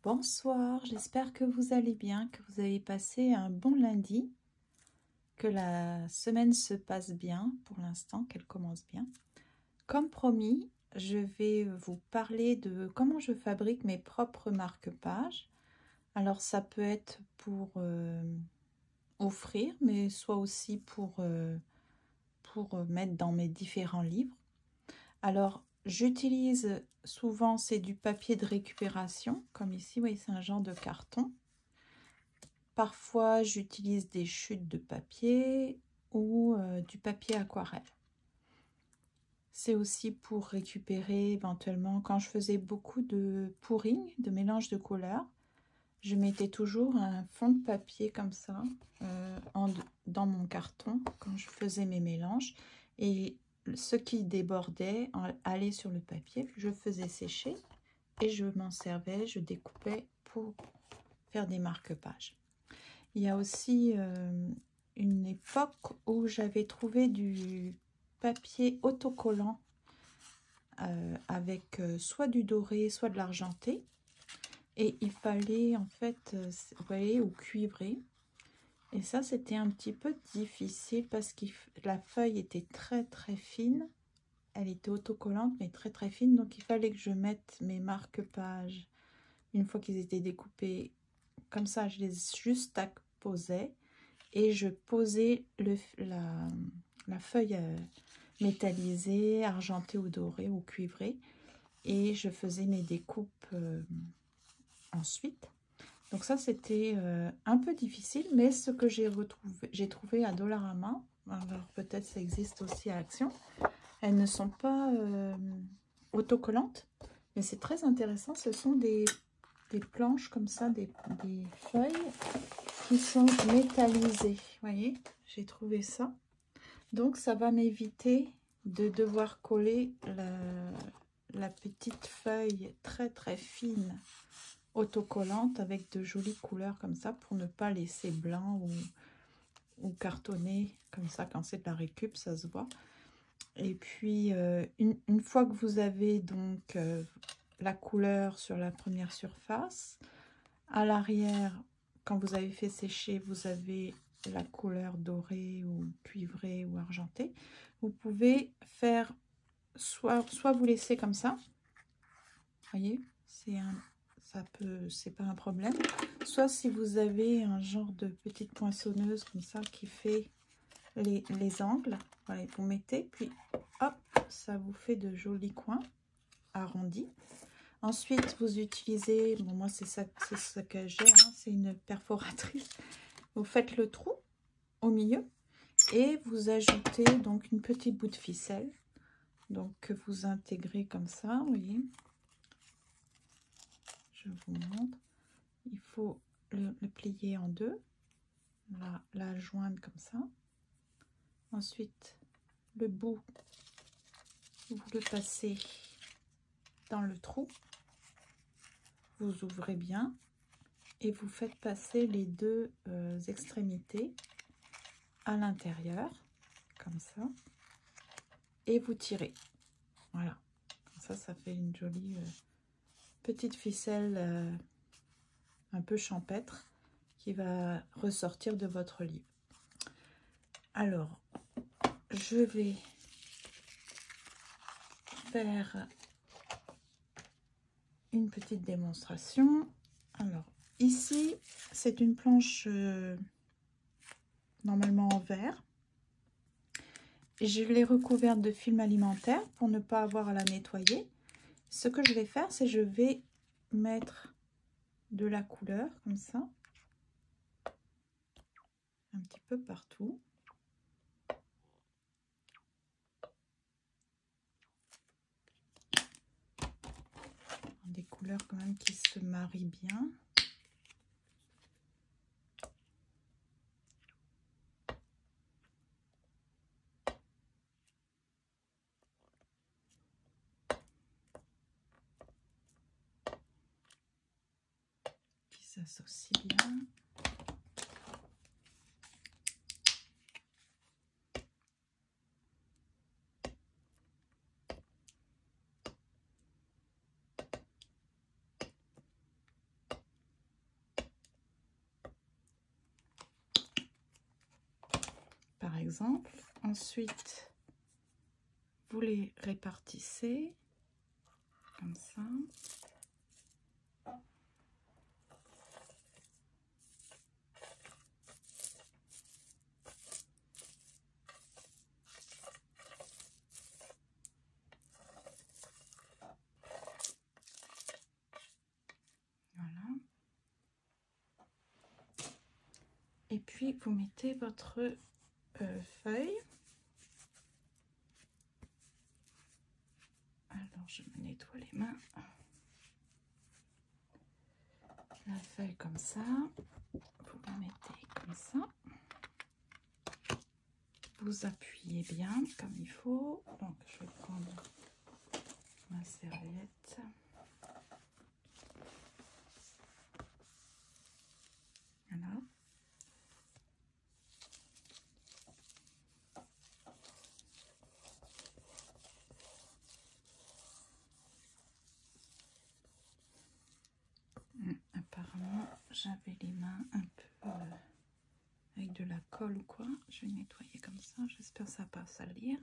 Bonsoir, j'espère que vous allez bien, que vous avez passé un bon lundi, que la semaine se passe bien pour l'instant, qu'elle commence bien. Comme promis, je vais vous parler de comment je fabrique mes propres marque-pages. Alors ça peut être pour offrir, mais soit aussi pour mettre dans mes différents livres. Alors, j'utilise souvent, c'est du papier de récupération, comme ici, oui, c'est un genre de carton. Parfois, j'utilise des chutes de papier ou du papier aquarelle. C'est aussi pour récupérer éventuellement, quand je faisais beaucoup de pouring, de mélange de couleurs, je mettais toujours un fond de papier comme ça dans mon carton quand je faisais mes mélanges. Et ce qui débordait allait sur le papier, je faisais sécher et je m'en servais, je découpais pour faire des marque-pages. Il y a aussi une époque où j'avais trouvé du papier autocollant avec soit du doré, soit de l'argenté. Et il fallait en fait, vous voyez, ou cuivrer. Et ça, c'était un petit peu difficile parce que la feuille était très très fine. Elle était autocollante, mais très très fine. Donc, il fallait que je mette mes marque-pages une fois qu'ils étaient découpés. Comme ça, je les juxtaposais et je posais la feuille métallisée, argentée ou dorée ou cuivrée. Et je faisais mes découpes ensuite. Donc ça, c'était un peu difficile, mais ce que j'ai trouvé à Dollarama, alors peut-être ça existe aussi à Action, elles ne sont pas autocollantes, mais c'est très intéressant. Ce sont des planches comme ça, des feuilles qui sont métallisées. Vous voyez, j'ai trouvé ça. Donc ça va m'éviter de devoir coller la petite feuille très très fine autocollante avec de jolies couleurs comme ça pour ne pas laisser blanc ou cartonné comme ça. Quand c'est de la récup, ça se voit. Et puis une fois que vous avez donc la couleur sur la première surface, à l'arrière, quand vous avez fait sécher, vous avez la couleur dorée ou cuivrée ou argentée. Vous pouvez faire soit vous laissez comme ça, voyez, c'est pas un problème. Soit si vous avez un genre de petite poinçonneuse comme ça qui fait les angles, voilà, vous mettez, puis hop, ça vous fait de jolis coins arrondis. Ensuite, vous utilisez, bon, moi c'est ce que j'ai, hein, c'est une perforatrice. Vous faites le trou au milieu et vous ajoutez donc une petite bout de ficelle, donc que vous intégrez comme ça, vous voyez. Je vous montre. Il faut le plier en deux, la joindre comme ça. Ensuite, le bout, vous le passez dans le trou. Vous ouvrez bien et vous faites passer les deux extrémités à l'intérieur, comme ça. Et vous tirez. Voilà. Comme ça fait une jolie petite ficelle un peu champêtre qui va ressortir de votre livre. Alors, je vais faire une petite démonstration. Alors, ici, c'est une planche normalement en verre. Je l'ai recouverte de film alimentaire pour ne pas avoir à la nettoyer. Ce que je vais faire, c'est je vais mettre de la couleur comme ça, un petit peu partout. Des couleurs quand même qui se marient bien. Qui s'associent bien. exemple. Ensuite, vous les répartissez comme ça. Voilà. Et puis, vous mettez votre feuille. Alors, je me nettoie les mains. La feuille comme ça. Vous la mettez comme ça. Vous appuyez bien comme il faut. Donc, je vais prendre ma serviette. Voilà. Apparemment, j'avais les mains un peu avec de la colle ou quoi. Je vais nettoyer comme ça. J'espère que ça va pas salir.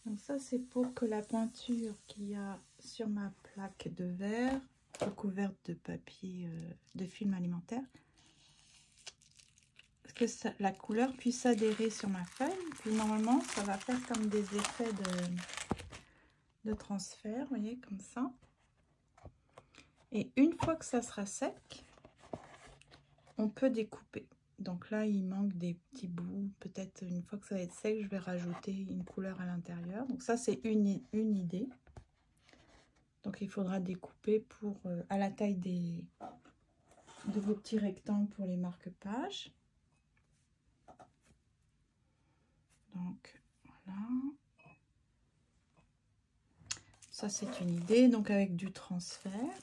Donc ça, c'est pour que la peinture qu'il y a sur ma plaque de verre, recouverte de papier, de film alimentaire, que ça, la couleur puisse adhérer sur ma feuille. Puis normalement, ça va faire comme des effets de transfert, vous voyez, comme ça. Et une fois que ça sera sec, on peut découper. Donc là, il manque des petits bouts. Peut-être une fois que ça va être sec, je vais rajouter une couleur à l'intérieur. Donc ça, c'est une idée. Donc il faudra découper pour à la taille de vos petits rectangles pour les marque-pages. Donc voilà. Ça, c'est une idée. Donc avec du transfert,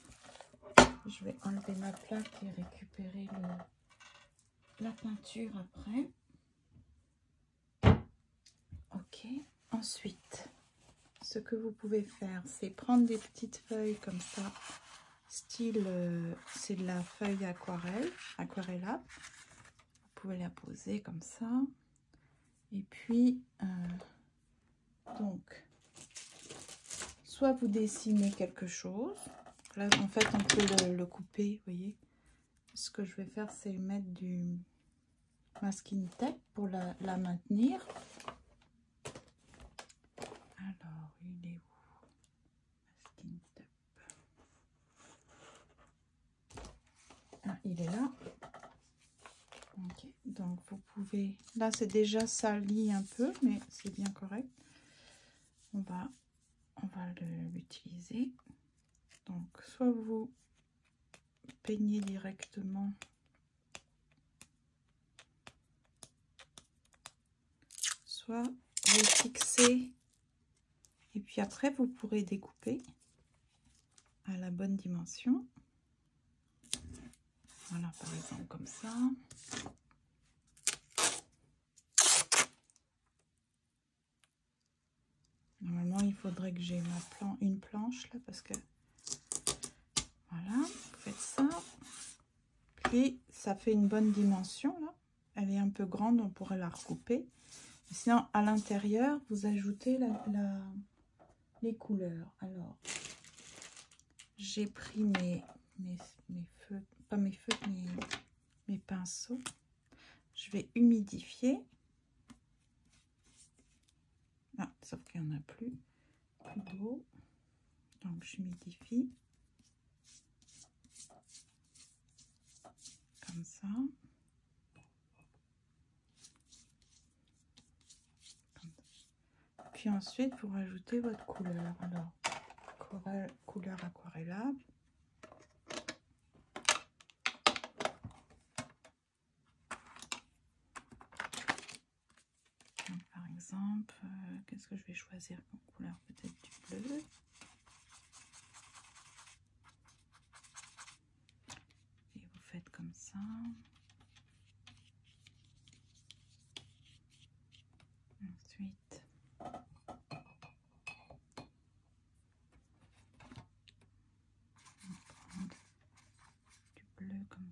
je vais enlever ma plaque et récupérer la peinture après. Ok. Ensuite, ce que vous pouvez faire, c'est prendre des petites feuilles comme ça, style, c'est de la feuille aquarellable. Vous pouvez la poser comme ça. Et puis, donc, soit vous dessinez quelque chose. Là, en fait, on peut le couper, vous voyez. Ce que je vais faire, c'est mettre du masking tape pour la maintenir. Alors, il est où? Masking tape. Ah, il est là. Ok, donc vous pouvez... Là, c'est déjà sali un peu, mais c'est bien correct. On va l'utiliser. Donc, soit vous peignez directement, soit vous fixez, et puis après, vous pourrez découper à la bonne dimension. Voilà, par exemple, comme ça. Normalement, il faudrait que j'ai une planche là, parce que voilà, vous faites ça. Puis ça fait une bonne dimension là. Elle est un peu grande, on pourrait la recouper. Sinon, à l'intérieur, vous ajoutez les couleurs. Alors, j'ai pris mes feutres, pas mes feutres, mais mes pinceaux. Je vais humidifier. Ah, sauf qu'il n'y en a plus d'eau. Donc, j'humidifie. Comme ça. Puis ensuite, vous rajoutez votre couleur. Alors, couleur aquarellable. Donc, par exemple, qu'est-ce que je vais choisir comme couleur? Peut-être du bleu. Et vous faites comme ça.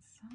ça.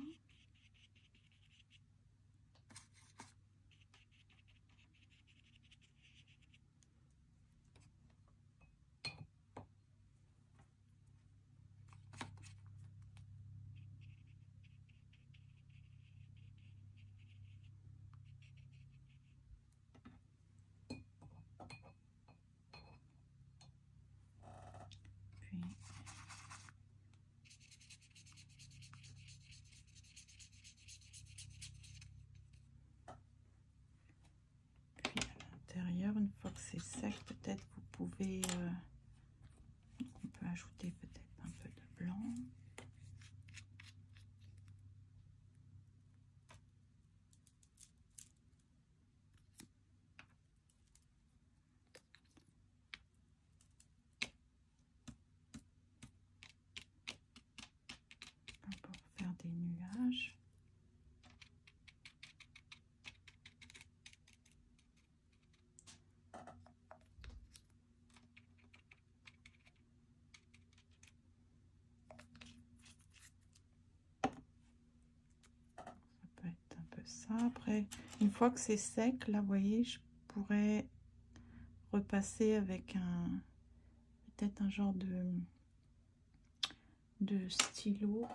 Une fois que c'est sec, peut-être vous pouvez on peut ajouter peut-être un peu de blanc. Pour faire des nuages. Ça, après, une fois que c'est sec, là, vous voyez, je pourrais repasser avec peut-être un genre de stylo.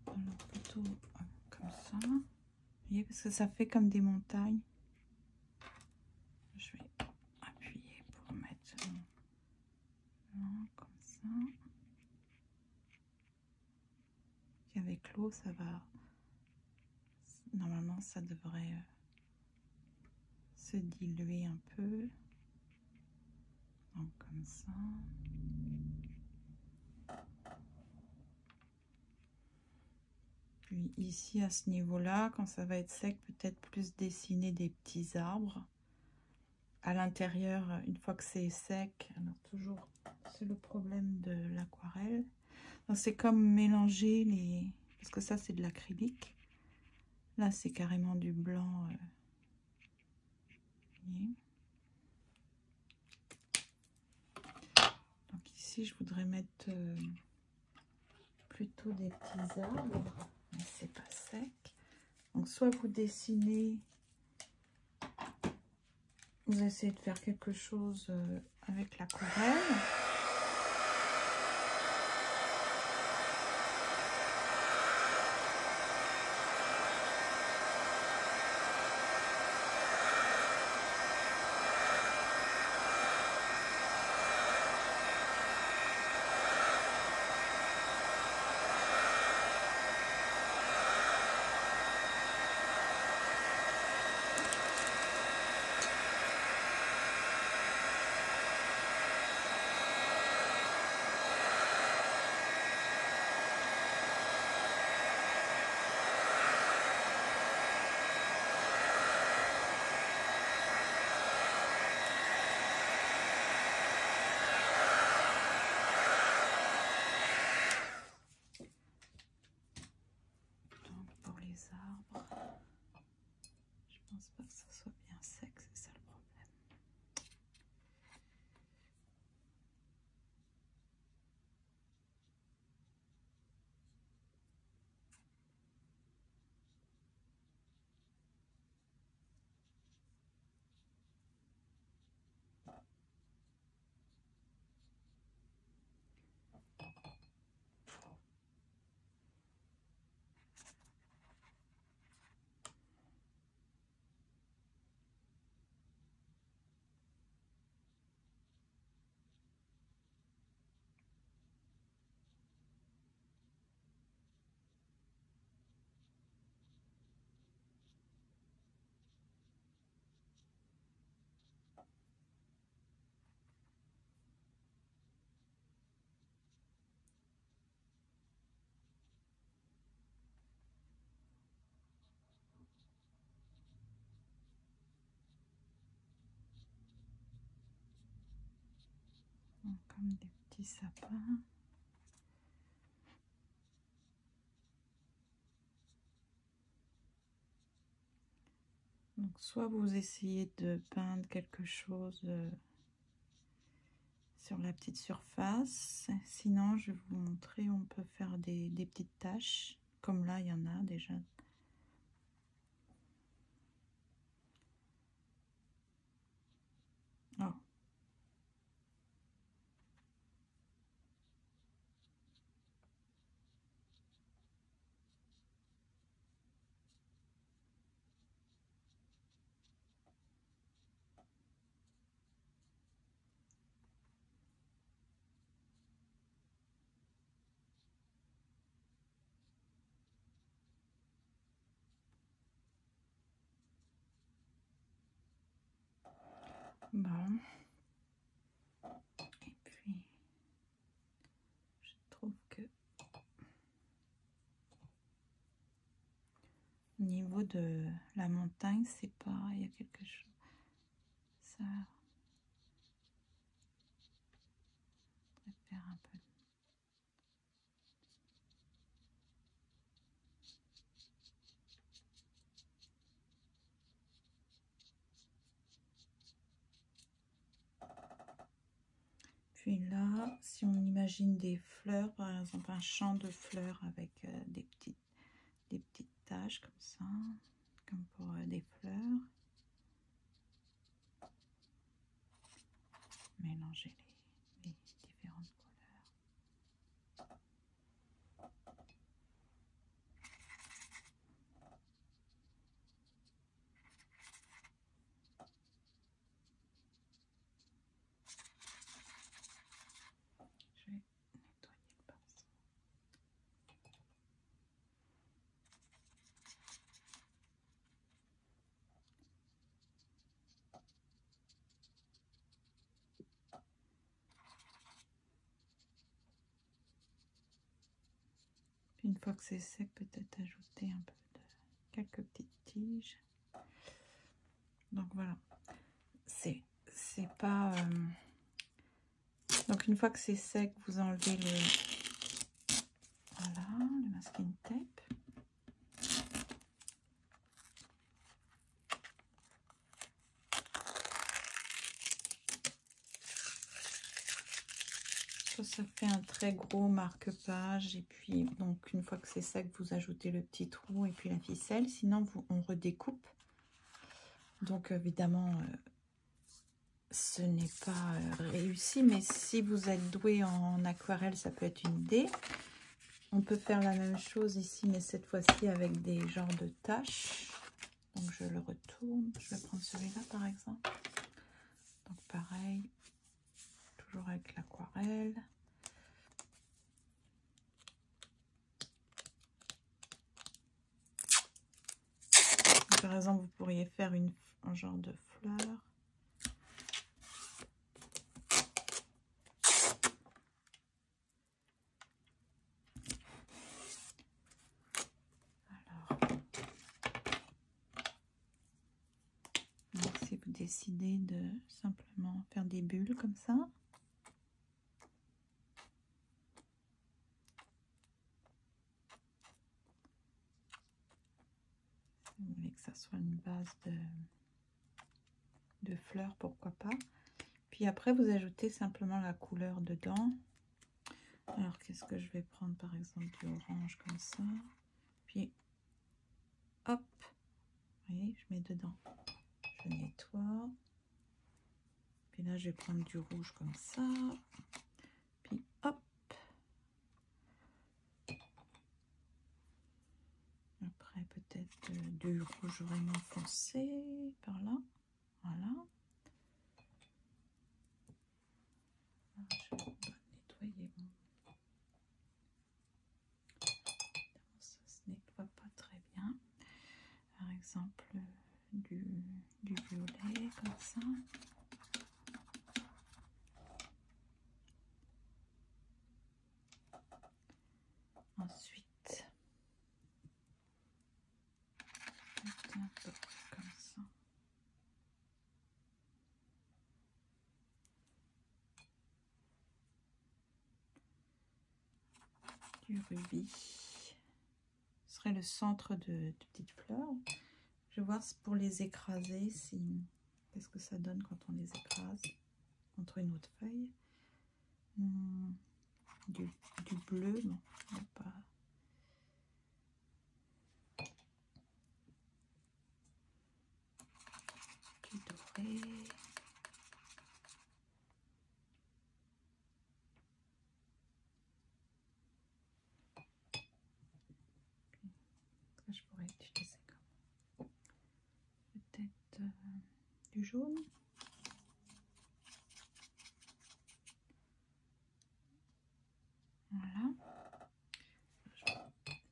Alors, plutôt comme ça. Vous voyez, parce que ça fait comme des montagnes. Je vais appuyer pour mettre là, comme ça. Et avec l'eau, ça va... Normalement, ça devrait se diluer un peu. Donc, comme ça. Puis ici, à ce niveau-là, quand ça va être sec, peut-être plus dessiner des petits arbres. À l'intérieur, une fois que c'est sec, alors toujours, c'est le problème de l'aquarelle. C'est comme mélanger les... Parce que ça, c'est de l'acrylique. Là, c'est carrément du blanc. Donc ici, je voudrais mettre plutôt des petits arbres, mais c'est pas sec. Donc soit vous dessinez, vous essayez de faire quelque chose avec l'aquarelle. Pas que ça soit bien sec, c'est ça le problème. Donc, comme des petits sapins. Donc soit vous essayez de peindre quelque chose sur la petite surface. Sinon, je vais vous montrer, on peut faire des petites taches. Comme là, il y en a déjà. Oh. Bon. Et puis, je trouve que au niveau de la montagne, c'est pas, il y a quelque chose. Ça faire un peu. Puis là, si on imagine des fleurs, par exemple un champ de fleurs avec des petites taches comme ça, comme pour des fleurs. Mélanger les différentes couleurs. Je vais nettoyer le pinceau. Puis une fois que c'est sec, peut-être ajouter un peu de quelques petites tiges. Donc voilà, c'est pas donc une fois que c'est sec, vous enlevez le masking tape. Ça fait un très gros marque-page. Et puis, donc, une fois que c'est sec, vous ajoutez le petit trou et puis la ficelle. Sinon, on redécoupe. Donc, évidemment, ce n'est pas réussi. Mais si vous êtes doué en aquarelle, ça peut être une idée. On peut faire la même chose ici, mais cette fois-ci avec des genres de taches. Donc, je le retourne. Je vais prendre celui-là, par exemple. Donc, pareil. Toujours avec l'aquarelle. Par exemple, vous pourriez faire un genre de fleur. Alors, si vous décidez de simplement faire des bulles comme ça. Si vous voulez que ça soit une base de fleurs, pourquoi pas. Puis après, vous ajoutez simplement la couleur dedans. Alors, qu'est-ce que je vais prendre? Par exemple, du orange comme ça. Puis, hop. Vous voyez, je mets dedans. Je nettoie. Puis là, je vais prendre du rouge comme ça. Puis, hop. Après, peut-être du rouge vraiment foncé par là. Voilà. Alors, je vais nettoyer. Ça se nettoie pas très bien. Par exemple, du violet comme ça. Ensuite, un peu comme ça. Du rubis. Ce serait le centre de petites fleurs. Je vais voir pour les écraser, qu'est-ce que ça donne quand on les écrase contre une autre feuille. du bleu, bon, pas. Du doré. Je pourrais utiliser comme peut-être du jaune. Voilà. Je vais nettoyer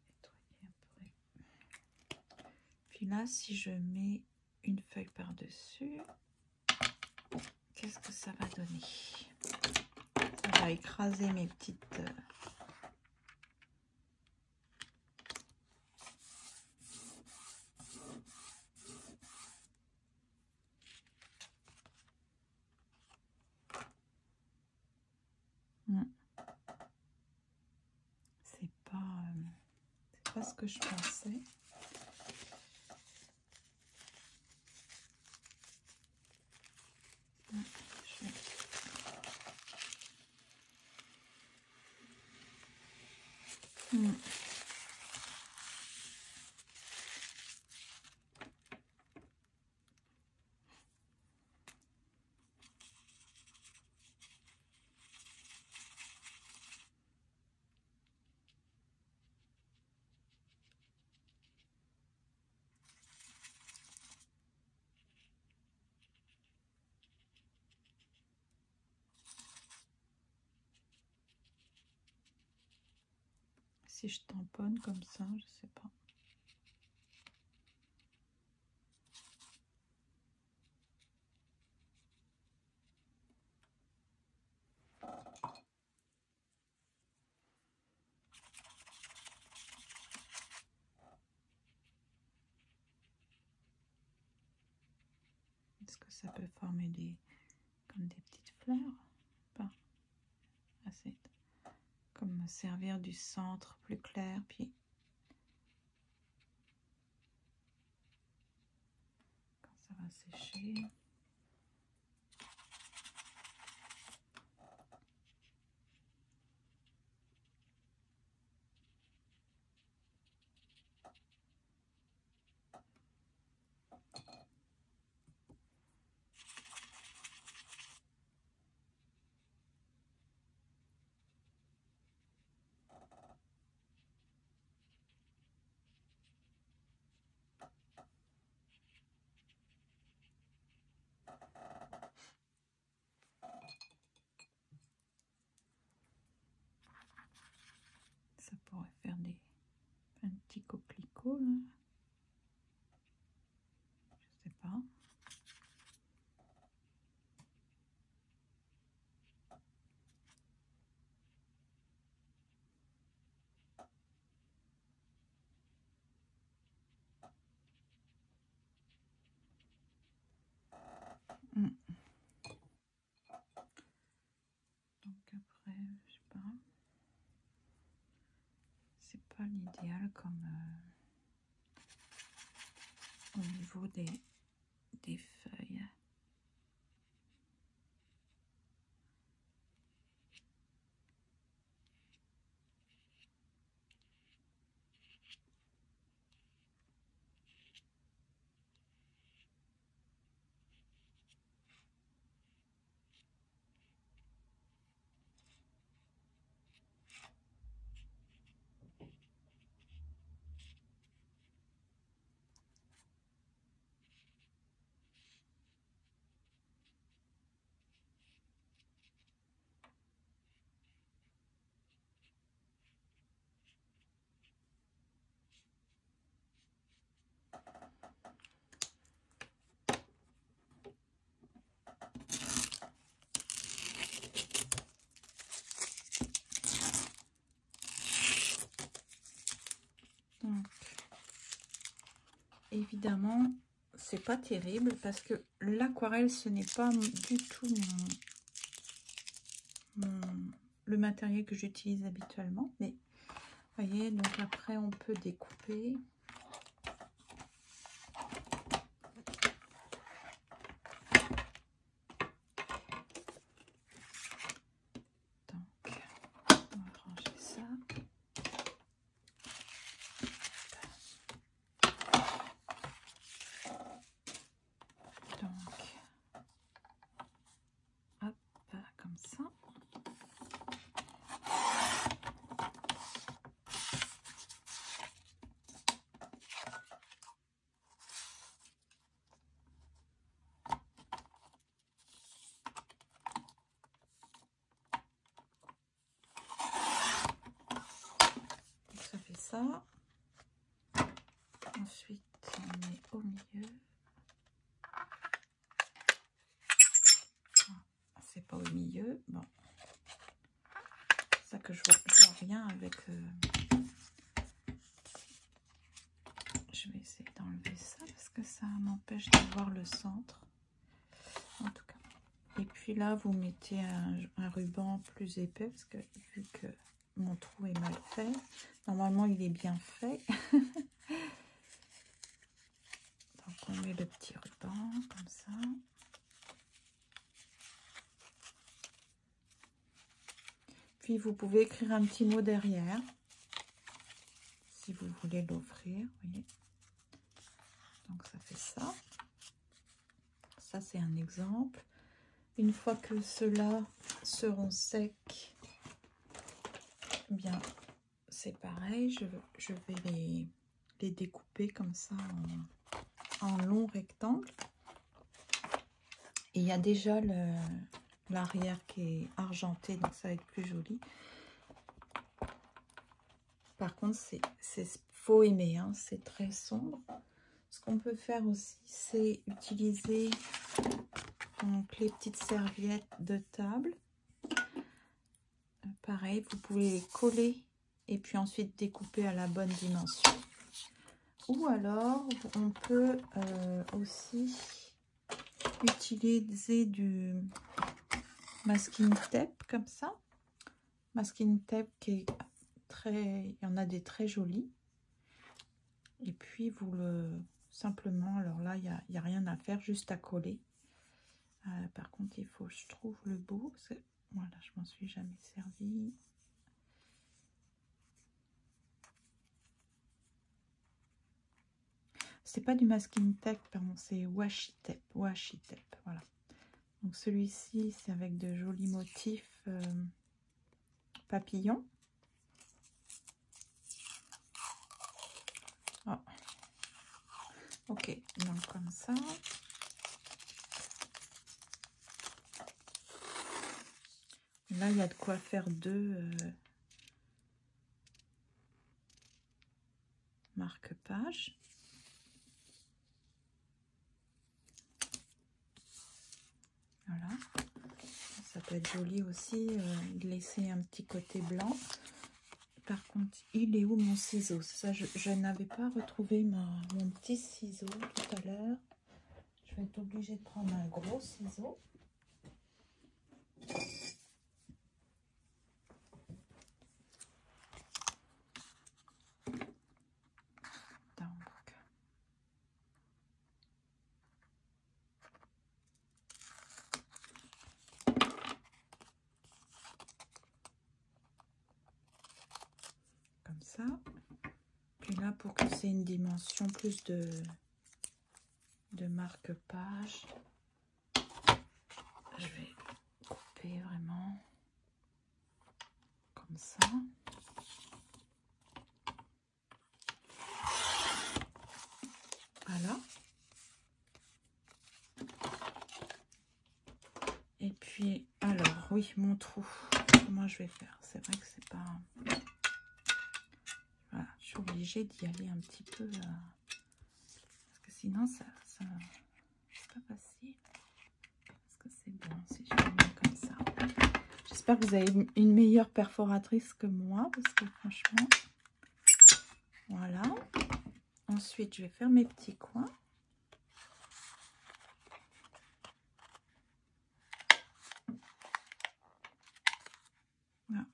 un peu. Puis là, si je mets une feuille par-dessus, qu'est-ce que ça va donner? Ça va écraser mes petites... C'est pas ce que je pensais. Si je tamponne comme ça, je sais pas. Est-ce que ça peut former comme des petites fleurs? Pas assez. Comme me servir du centre plus clair, puis quand ça va sécher. Ça pourrait faire un petit coquelicot là. Je sais pas. Donc après, je sais pas. C'est pas l'idéal comme au niveau des feuilles. Donc, évidemment, c'est pas terrible parce que l'aquarelle, ce n'est pas du tout le matériel que j'utilise habituellement. Mais voyez, donc après, on peut découper. Donc, ça. Ça fait ça. Ensuite, on met au milieu. C'est pas au milieu. Bon. Ça que je vois rien avec. Je vais essayer d'enlever ça parce que ça m'empêche de voir le centre. En tout cas. Et puis là, vous mettez un ruban plus épais parce que vu que mon trou est mal fait, normalement il est bien fait. Donc on met le petit ruban comme ça. Puis vous pouvez écrire un petit mot derrière si vous voulez l'offrir. Voyez. Donc ça fait ça. Ça c'est un exemple. Une fois que ceux-là seront secs, eh bien c'est pareil. Je vais les découper comme ça en long rectangle. Et il y a déjà l'arrière qui est argenté, donc ça va être plus joli. Par contre, faut aimer, hein, c'est très sombre. Ce qu'on peut faire aussi, c'est utiliser donc les petites serviettes de table. Pareil, vous pouvez les coller et puis ensuite découper à la bonne dimension. Ou alors, on peut aussi utiliser du masking tape comme ça. Masking tape qui est très... Il y en a des très jolis. Et puis, vous simplement, alors là, il n'y a rien à faire, juste à coller. Par contre, il faut, je trouve, le beau. Parce que, voilà, je m'en suis jamais servi. C'est pas du masking tape, pardon, c'est washi tape. Washi tape, voilà. Donc celui-ci, c'est avec de jolis motifs papillons. Oh. Ok, donc comme ça. Là, il y a de quoi faire deux marque-pages. Voilà. Ça peut être joli aussi, laisser un petit côté blanc. Par contre, il est où mon ciseau? Ça, je n'avais pas retrouvé mon petit ciseau tout à l'heure. Je vais être obligée de prendre un gros ciseau. Ça. Puis là, pour que c'est une dimension plus de marque-page, je vais couper vraiment comme ça. Voilà. Et puis, alors, oui, mon trou. Comment je vais faire? C'est vrai que c'est pas... Voilà, je suis obligée d'y aller un petit peu... parce que sinon, ça c'est pas facile. Est-ce que c'est bon si je le mets comme ça? J'espère que vous avez une meilleure perforatrice que moi, parce que franchement... Voilà. Ensuite, je vais faire mes petits coins. Voilà.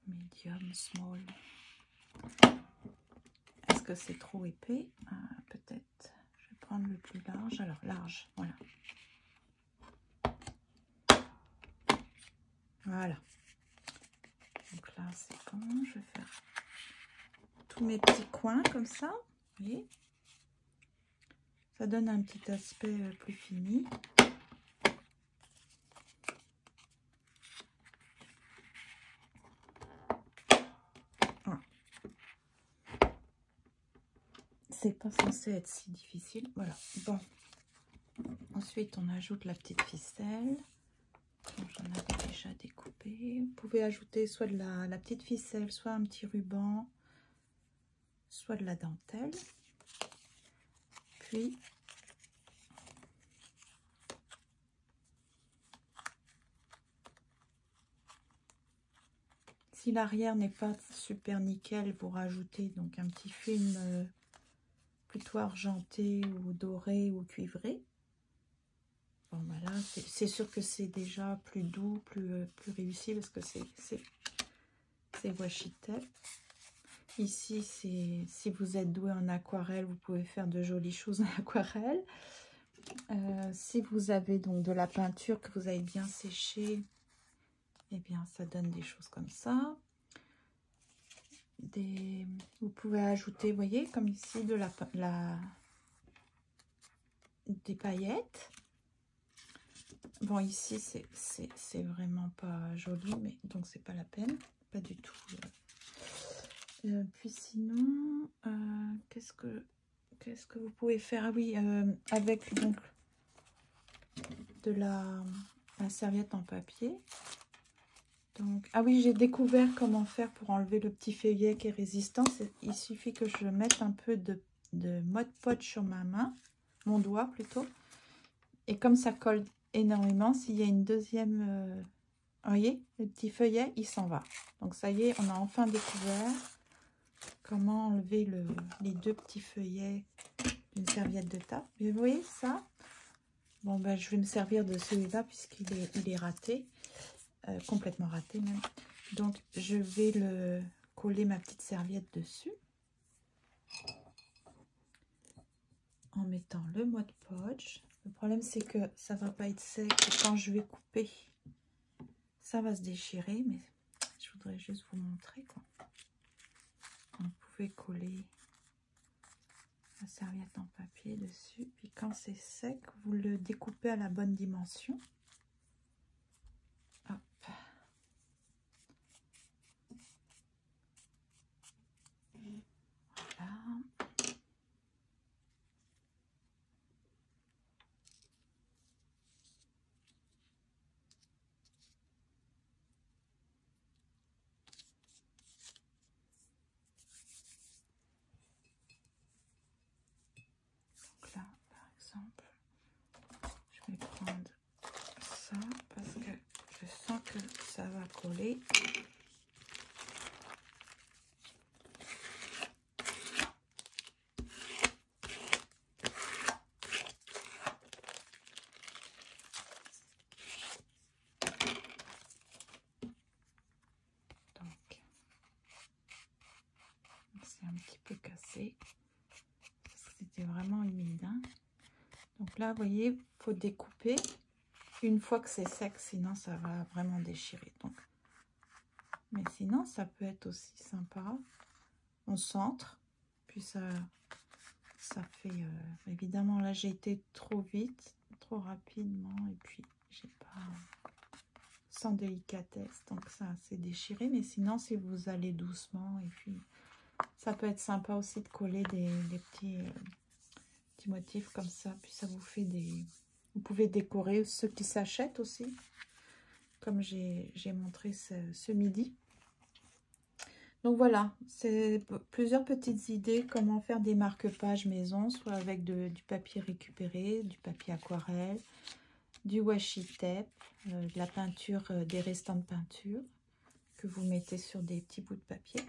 Medium, small. Est-ce que c'est trop épais? Peut-être. Je vais prendre le plus large. Alors, large, voilà. Voilà. Donc là, c'est bon. Je vais faire tous mes petits coins comme ça. Vous voyez? Ça donne un petit aspect plus fini. c'est pas censé être si difficile. Voilà. Bon. Ensuite, on ajoute la petite ficelle. J'en avais déjà découpé. Vous pouvez ajouter soit de la petite ficelle, soit un petit ruban, soit de la dentelle. Puis, si l'arrière n'est pas super nickel, vous rajoutez donc un petit film plutôt argenté ou doré ou cuivré. Bon, voilà, c'est sûr que c'est déjà plus doux, plus réussi parce que c'est washi tape. Ici, si vous êtes doué en aquarelle, vous pouvez faire de jolies choses en aquarelle. Si vous avez donc de la peinture que vous avez bien séchée, eh bien, ça donne des choses comme ça. Vous pouvez ajouter, vous voyez, comme ici, des paillettes. Bon, ici, c'est vraiment pas joli, mais donc c'est pas la peine, pas du tout. Puis sinon, qu'est-ce que vous pouvez faire? Ah oui, avec donc de la serviette en papier. Donc, ah oui, j'ai découvert comment faire pour enlever le petit feuillet qui est résistant. Il suffit que je mette un peu de Mod Podge sur ma main, mon doigt plutôt. Et comme ça colle énormément, s'il y a une deuxième... vous voyez, le petit feuillet, il s'en va. Donc ça y est, on a enfin découvert comment enlever les deux petits feuillets d'une serviette de table. Et vous voyez ça? Bon, ben, je vais me servir de celui-là puisqu'il est raté. Complètement raté même. Donc je vais le coller ma petite serviette dessus en mettant le Mod Podge. Le problème c'est que ça va pas être sec et quand je vais couper ça va se déchirer, mais je voudrais juste vous montrer quoi. Vous pouvez coller la serviette en papier dessus, puis quand c'est sec vous le découpez à la bonne dimension. Hop. Voilà. Donc là, par exemple, je vais prendre ça parce que je sens que ça va coller. C'est un petit peu cassé parce que c'était vraiment humide, hein. Donc là, vous voyez, il faut découper une fois que c'est sec, sinon ça va vraiment déchirer. Donc, mais sinon, ça peut être aussi sympa. On centre, puis ça fait... évidemment, là, j'ai été trop vite, trop rapidement, et puis j'ai pas... sans délicatesse, donc ça s'est déchiré. Mais sinon, si vous allez doucement, et puis ça peut être sympa aussi de coller des petits motifs comme ça, puis ça vous fait des... Vous pouvez décorer ceux qui s'achètent aussi, comme j'ai montré ce midi. Donc voilà, c'est plusieurs petites idées comment faire des marque-pages maison, soit avec du papier récupéré, du papier aquarelle, du washi tape, de la peinture, des restants de peinture que vous mettez sur des petits bouts de papier,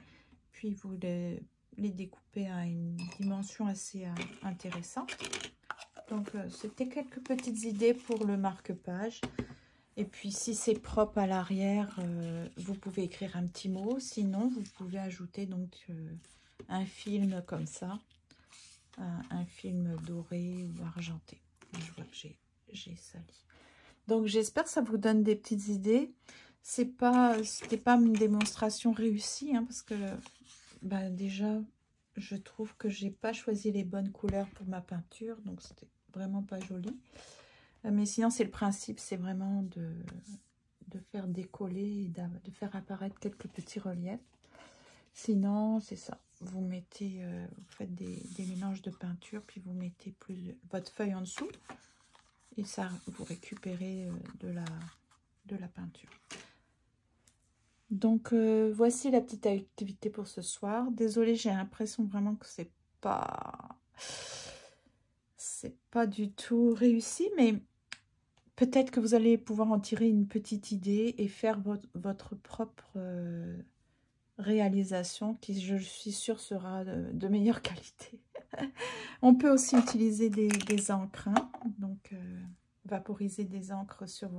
puis vous les découpez à une dimension assez intéressante. Donc c'était quelques petites idées pour le marque-page. Et puis si c'est propre à l'arrière, vous pouvez écrire un petit mot. Sinon, vous pouvez ajouter donc un film comme ça, un film doré ou argenté. Je vois que j'ai sali. Donc j'espère que ça vous donne des petites idées. C'était pas une démonstration réussie, hein, parce que bah, déjà je trouve que j'ai pas choisi les bonnes couleurs pour ma peinture, donc c'était vraiment pas joli. Mais sinon, c'est le principe, c'est vraiment de faire décoller et de faire apparaître quelques petits reliefs. Sinon, c'est ça. vous mettez, vous faites des mélanges de peinture, puis vous mettez votre feuille en dessous, et ça, vous récupérez de la peinture. Donc, voici la petite activité pour ce soir. Désolée, j'ai l'impression vraiment que c'est pas du tout réussi, mais peut-être que vous allez pouvoir en tirer une petite idée et faire votre propre réalisation qui, je suis sûre, sera de meilleure qualité. On peut aussi utiliser des encres, hein, donc vaporiser des encres sur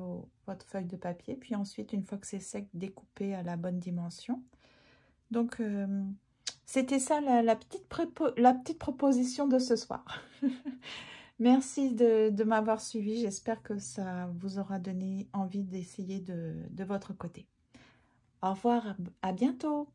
votre feuille de papier, puis ensuite, une fois que c'est sec, découper à la bonne dimension. Donc, c'était ça la petite proposition de ce soir. Merci de m'avoir suivi. J'espère que ça vous aura donné envie d'essayer de votre côté. Au revoir, à bientôt.